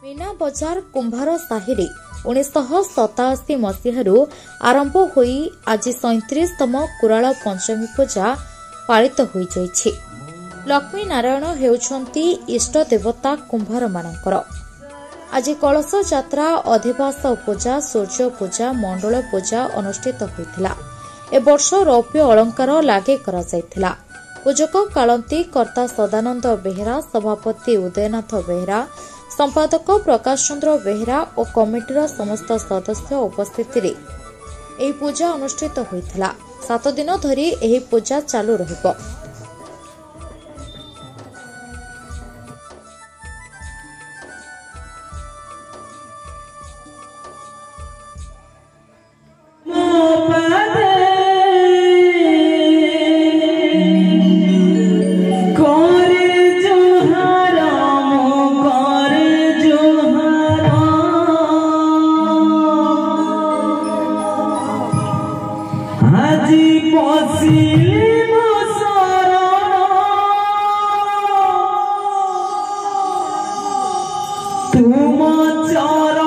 मीना बजार कुंभार साहि 1987 मसीह आरंभ होई आज 37तम कुराल पंचमी पूजा पालित हो जाइछि। लक्ष्मी नारायण हेउछंती इष्ट देवता कुंभार मानकर। आज कलश यात्रा, अधिवास पूजा, सूर्य पूजा, मंडल पूजा अनुष्ठित होइथिला। ए वर्ष रौप्य अलंकार लागे करा जाइथिला। पूजक कालंती, कर्ता सदानंद बेहेरा, सभापति उदयनाथ बेहेरा, संपादक प्रकाश चंद्र बेहेरा और कमिटीर समस्त सदस्य उपस्थित एही पूजा अनुष्ठित होइथिला। 7 दिन धरी एही पूजा चालू रहिबो। तुम चार